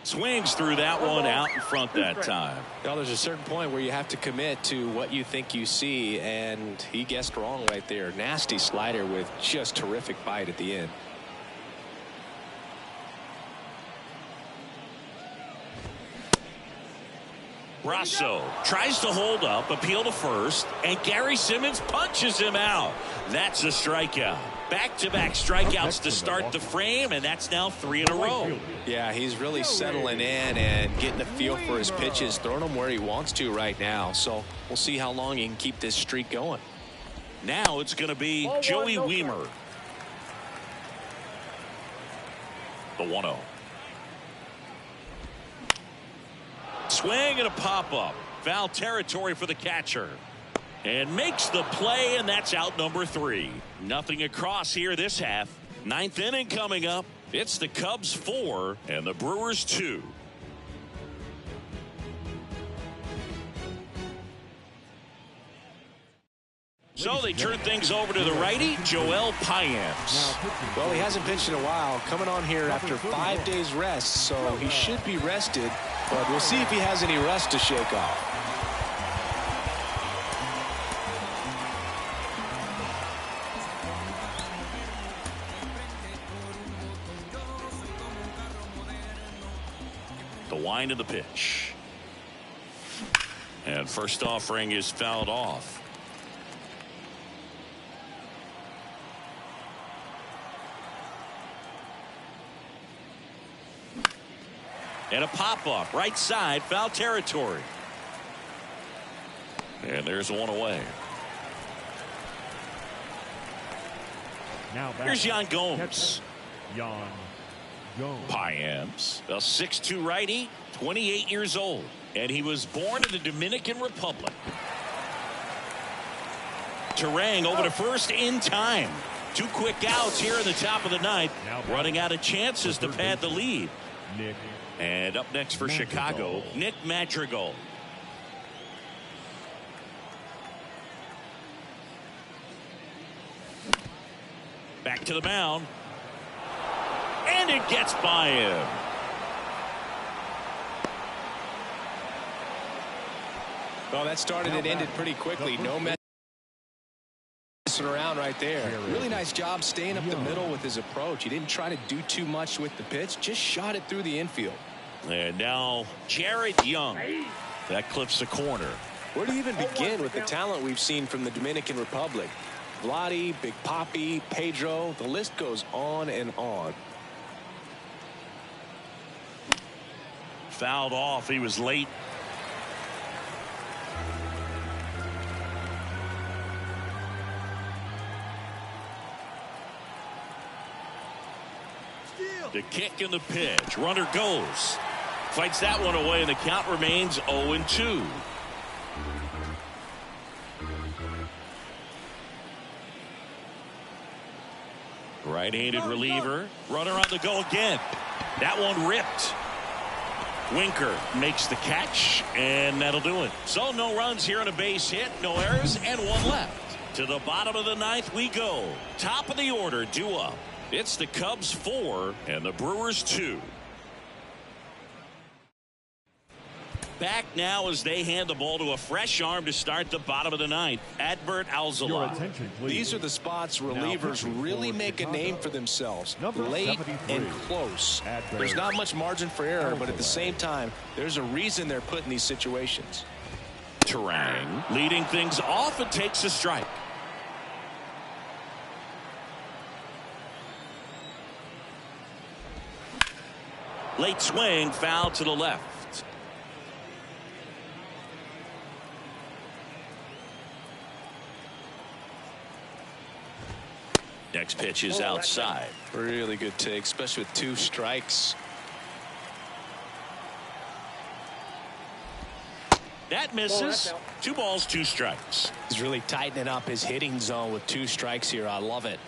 Speaker 1: Swings through that one, out in front that time.
Speaker 2: Well, there's a certain point where you have to commit to what you think you see, and he guessed wrong right there. Nasty slider with just terrific bite at the end.
Speaker 1: Brasso tries to hold up, appeal to first, and Gary Simmons punches him out. That's a strikeout. Back-to-back strikeouts to start the frame, and that's now 3 in a row.
Speaker 2: Yeah, he's really settling in and getting a feel for his pitches, throwing them where he wants to right now. So we'll see how long he can keep this streak going.
Speaker 1: Now it's going to be Joey Weimer. The 1-0. Swing and a pop-up. Foul territory for the catcher. And makes the play, and that's out number 3. Nothing across here this half. 9th inning coming up. It's the Cubs 4 and the Brewers 2. So they turn things over to the righty, Joel Payamps.
Speaker 2: Well, he hasn't pitched in a while. Coming on here after 5 days rest, so he should be rested. But we'll see if he has any rust to shake off.
Speaker 1: wind of the pitch. And first offering is fouled off. And a pop-up right side, foul territory. And there's one away.
Speaker 3: Now
Speaker 1: here's Yan Gomes.
Speaker 3: Yan Gomes.
Speaker 1: Piams, a 6'2" righty, 28 years old. And he was born in the Dominican Republic. Terang over to first in time. 2 quick outs here in the top of the ninth. Running out of chances to pad the lead.
Speaker 3: Nick.
Speaker 1: And up next for Chicago, Nick Madrigal. Back to the mound. And it gets by him.
Speaker 2: Well, that started and ended pretty quickly. No messing around right there. Really nice job staying up the middle with his approach. He didn't try to do too much with the pitch. Just shot it through the infield.
Speaker 1: And now Jared Young. That clips the corner.
Speaker 2: Where do you even begin with the talent we've seen from the Dominican Republic? Vladdy, Big Papi, Pedro, the list goes on and on.
Speaker 1: Fouled off. He was late. The kick and the pitch. Runner goes. Fights that one away, and the count remains 0-2. Right-handed reliever. Runner on the go again. That one ripped. Winker makes the catch, and that'll do it. So no runs here on a base hit, no errors, and one left. To the bottom of the ninth we go. Top of the order due up. It's the Cubs 4 and the Brewers 2. Back now as they hand the ball to a fresh arm to start the bottom of the ninth. Adbert Alzolay.
Speaker 2: These are the spots relievers really make a name for themselves. Late and close. There's not much margin for error, but at the same time, there's a reason they're put in these situations.
Speaker 1: Terang leading things off and takes a strike. Late swing, foul to the left. Next pitch is outside.
Speaker 2: Really good take, especially with 2 strikes.
Speaker 1: That misses. 2 balls, 2 strikes.
Speaker 2: He's really tightening up his hitting zone with 2 strikes here. I love it.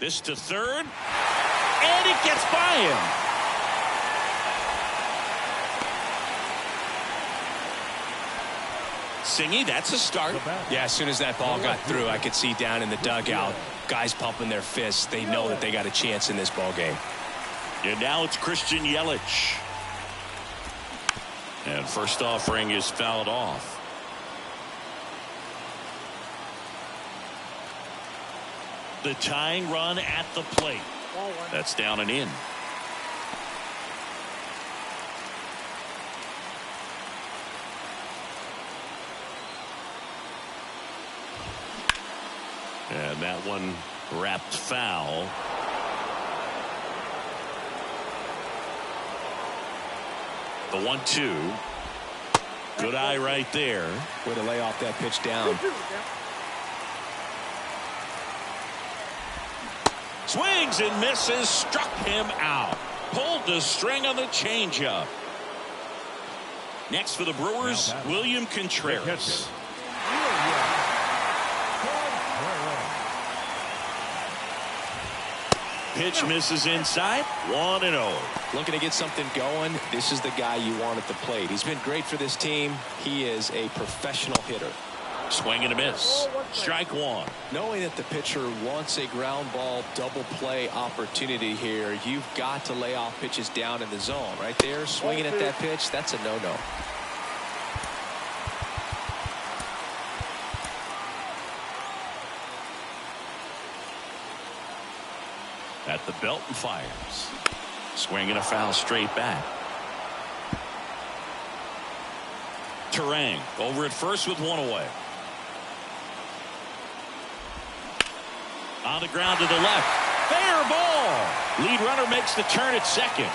Speaker 1: This to third. And it gets by him. Singy, that's a start.
Speaker 2: Yeah, as soon as that ball got through, I could see down in the dugout, guys pumping their fists. They know that they got a chance in this ball game.
Speaker 1: And now it's Christian Yelich. And first offering is fouled off. The tying run at the plate. That's down and in. And that one wrapped foul. The 1-2. Good eye right there.
Speaker 2: Way to lay off that pitch down.
Speaker 1: Swings and misses, struck him out. Pulled the string on the changeup. Next for the Brewers, William Contreras. Pitch misses inside, 1-0.
Speaker 2: Looking to get something going. This is the guy you want at the plate. He's been great for this team. He is a professional hitter.
Speaker 1: Swing and a miss. Strike 1.
Speaker 2: Knowing that the pitcher wants a ground ball double play opportunity here, you've got to lay off pitches down in the zone. Right there, swinging at that pitch, that's a no-no.
Speaker 1: At the belt and fires. Swing and a foul straight back. Terang over at first with one away. On the ground to the left. Fair ball. Lead runner makes the turn at second.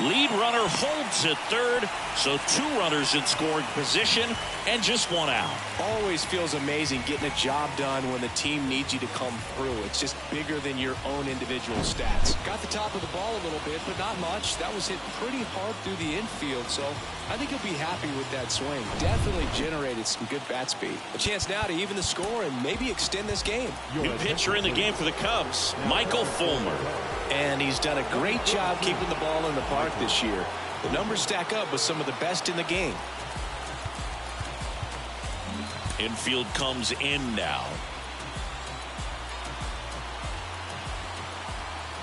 Speaker 1: Lead runner holds at third, so 2 runners in scoring position and just 1 out.
Speaker 2: Always feels amazing getting a job done when the team needs you to come through. It's just bigger than your own individual stats. Got the top of the ball a little bit, but not much. That was hit pretty hard through the infield, so I think he'll be happy with that swing. Definitely generated some good bat speed. A chance now to even the score and maybe extend this game.
Speaker 1: New pitcher in the game for the Cubs, Michael Fulmer.
Speaker 2: And he's done a great job keeping the ball in the park this year. The numbers stack up with some of the best in the game.
Speaker 1: Infield comes in now.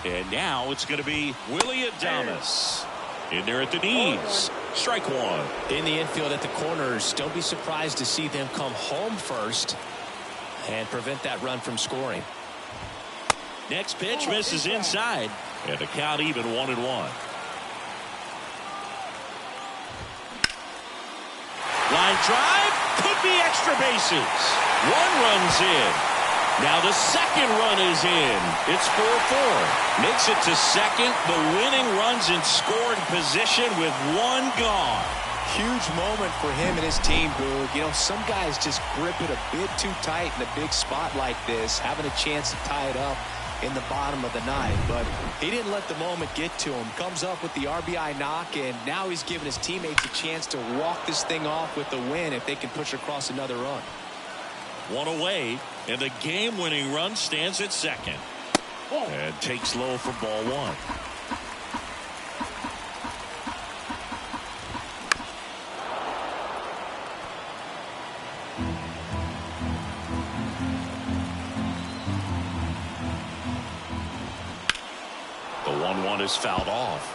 Speaker 1: And now it's going to be Willy Adames. In there at the knees. Strike 1.
Speaker 2: In the infield at the corners, don't be surprised to see them come home first and prevent that run from scoring.
Speaker 1: Next pitch misses inside. And the count even 1-1. Line drive. Could be extra bases. 1 run's in. Now the second run is in. It's 4-4. Makes it to second. The winning run's in scoring position with 1 gone.
Speaker 2: Huge moment for him and his team, Boog. You know, some guys just grip it a bit too tight in a big spot like this, having a chance to tie it up in the bottom of the 9th, but he didn't let the moment get to him. Comes up with the RBI knock, and now he's giving his teammates a chance to walk this thing off with the win if they can push across another run.
Speaker 1: 1 away, and the game-winning run stands at second. And takes low for ball 1. The 1-1 is fouled off.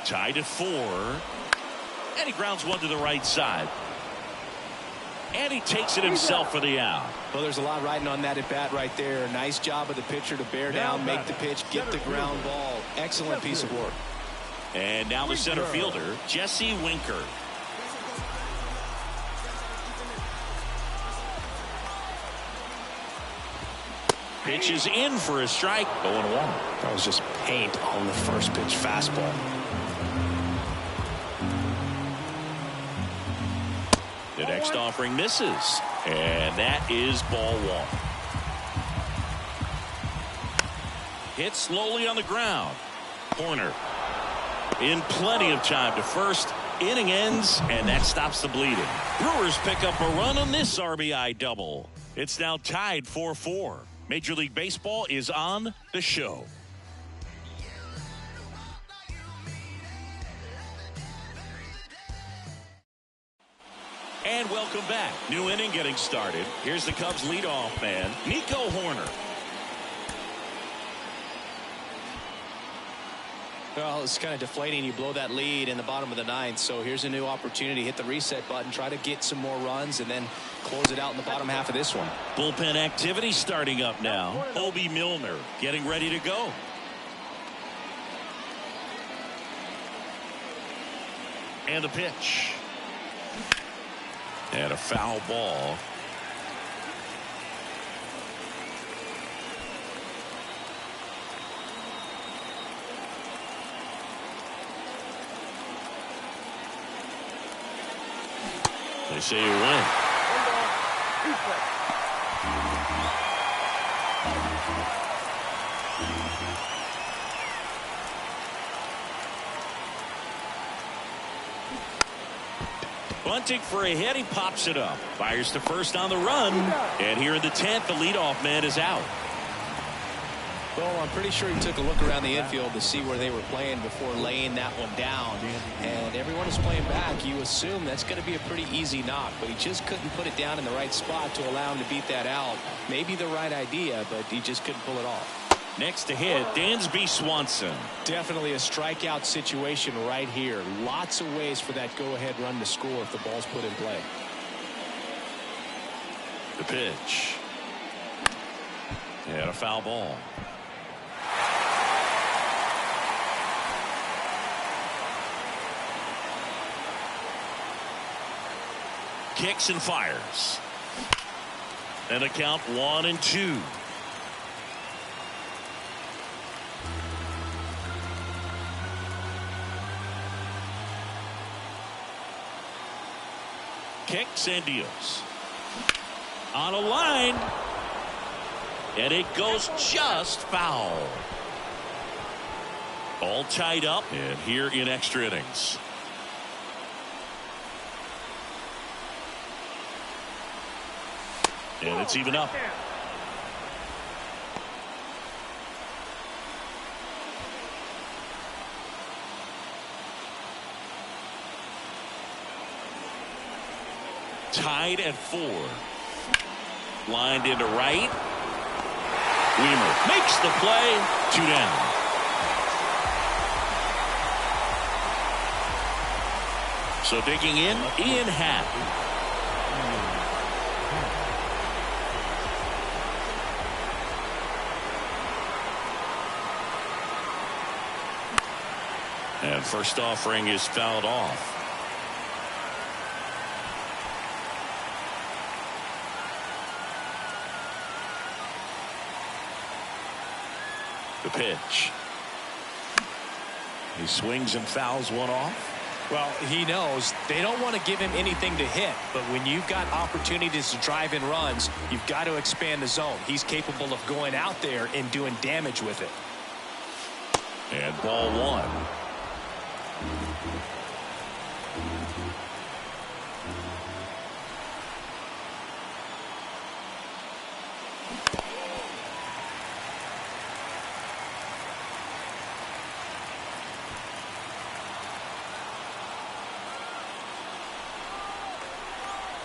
Speaker 1: Tied at 4. And he grounds one to the right side. And he takes it himself for the out.
Speaker 2: Well, there's a lot riding on that at bat right there. Nice job of the pitcher to bear down, make the pitch, get the ground ball. Excellent piece of work.
Speaker 1: And now the center fielder, Jesse Winker. Pitch is in for a strike. 0-1.
Speaker 2: That was just paint on the first pitch fastball.
Speaker 1: The next offering misses. And that is ball 1. Hit slowly on the ground. Corner. In plenty of time to first. Inning ends, and that stops the bleeding. Brewers pick up a run on this RBI double. It's now tied 4-4. Major League Baseball is on the show. And welcome back. New inning getting started. Here's the Cubs leadoff man, Nico Hoerner.
Speaker 2: Well, it's kind of deflating. You blow that lead in the bottom of the 9th. So here's a new opportunity. Hit the reset button, try to get some more runs, and then close it out in the bottom half of this one.
Speaker 1: Bullpen activity starting up now. Obi Milner getting ready to go. And the pitch. And a foul ball. They say you win. Bunting for a hit. He pops it up. Fires to first on the run. And here in the 10th, the leadoff man is out.
Speaker 2: Well, I'm pretty sure he took a look around the infield to see where they were playing before laying that one down. And everyone is playing back. You assume that's going to be a pretty easy knock, but he just couldn't put it down in the right spot to allow him to beat that out. Maybe the right idea, but he just couldn't pull it off.
Speaker 1: Next to hit, Dansby Swanson.
Speaker 2: Definitely a strikeout situation right here. Lots of ways for that go-ahead run to score if the ball's put in play.
Speaker 1: The pitch. And a foul ball. Kicks and fires. And the count 1-2. Kicks and deals. On a line. And it goes just foul. All tied up. And here in extra innings. And it's even up. Tied at 4. Lined into right. Weimer makes the play. 2 down. So digging in, Ian Happ. And first offering is fouled off. The pitch. He swings and fouls one off.
Speaker 2: Well, he knows they don't want to give him anything to hit, but when you've got opportunities to drive in runs, you've got to expand the zone. He's capable of going out there and doing damage with it.
Speaker 1: And ball 1.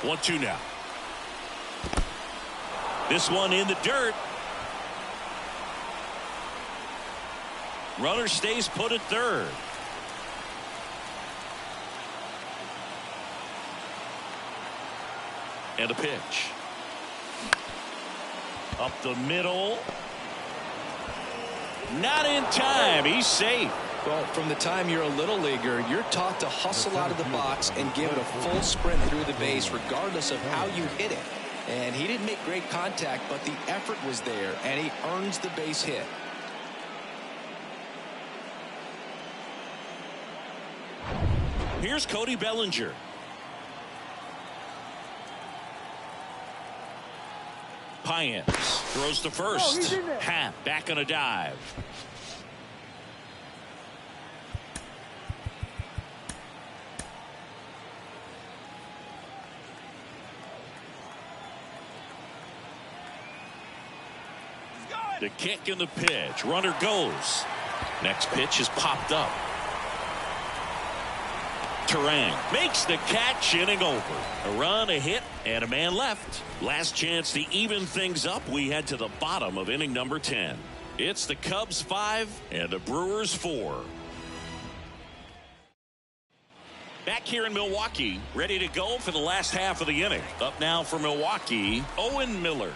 Speaker 1: One, 2 now. This one in the dirt. Runner stays put at third. And a pitch. Up the middle. Not in time. He's safe.
Speaker 2: Well, from the time you're a little leaguer, you're taught to hustle out of the box and give it a full sprint through the base regardless of how you hit it. And he didn't make great contact, but the effort was there, and he earns the base hit.
Speaker 1: Here's Cody Bellinger. Payens throws to first. Happ back on a dive. The kick and the pitch. Runner goes. Next pitch is popped up. Terang makes the catch, inning over. A run, a hit, and a man left. Last chance to even things up. We head to the bottom of inning number 10. It's the Cubs 5 and the Brewers 4. Back here in Milwaukee, ready to go for the last half of the inning. Up now for Milwaukee, Owen Miller.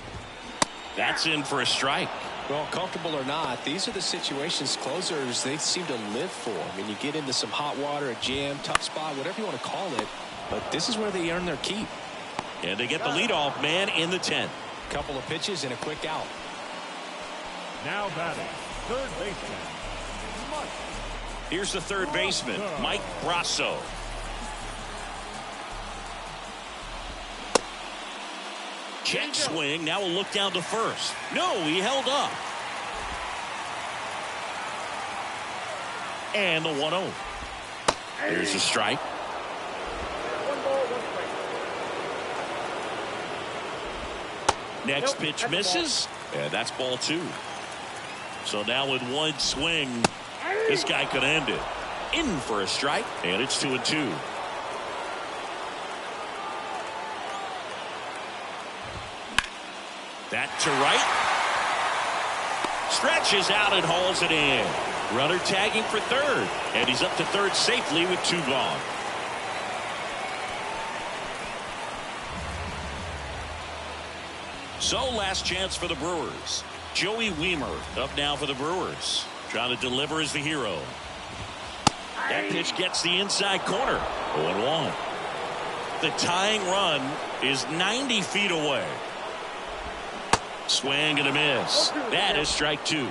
Speaker 1: That's in for a strike.
Speaker 2: Well, comfortable or not, these are the situations closers they seem to live for. I mean, you get into some hot water, a jam, tough spot, whatever you want to call it, but this is where they earn their keep.
Speaker 1: And they get the leadoff man in the 10th.
Speaker 2: Couple of pitches and a quick out.
Speaker 3: Now batting, third baseman.
Speaker 1: Here's the third baseman, Mike Brasso. Check swing. Now we'll look down to first. No, he held up. And the 1-0. Here's a strike. Next pitch misses. And that's ball 2. So now with one swing, this guy could end it. In for a strike. And it's 2-2. That to right. Stretches out and hauls it in. Runner tagging for third. And he's up to third safely with 2 gone. So last chance for the Brewers. Joey Wiemer up now for the Brewers. Trying to deliver as the hero. That pitch gets the inside corner. 0-1. The tying run is 90 feet away. Swing and a miss. That is strike 2.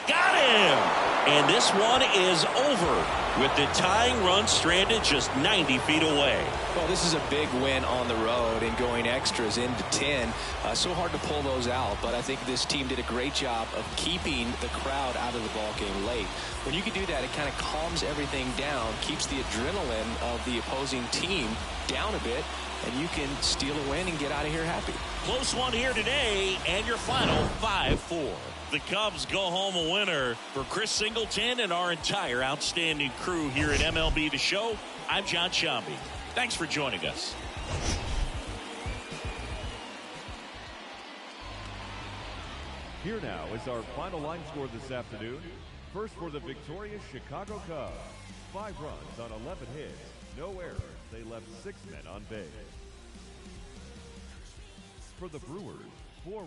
Speaker 1: Got him! And this one is over with the tying run stranded just 90 feet away.
Speaker 2: Well, this is a big win on the road and going extras into 10. So hard to pull those out, but I think this team did a great job of keeping the crowd out of the ball game late. When you can do that, it kind of calms everything down, keeps the adrenaline of the opposing team down a bit, and you can steal a win and get out of here happy.
Speaker 1: Close one here today, and your final 5-4. The Cubs go home a winner. For Chris Singleton and our entire outstanding crew here at MLB The Show, I'm John Shambi. Thanks for joining us.
Speaker 3: Here now is our final line score this afternoon. First for the victorious Chicago Cubs. 5 runs on 11 hits. No errors. They left 6 men on base. For the Brewers, 4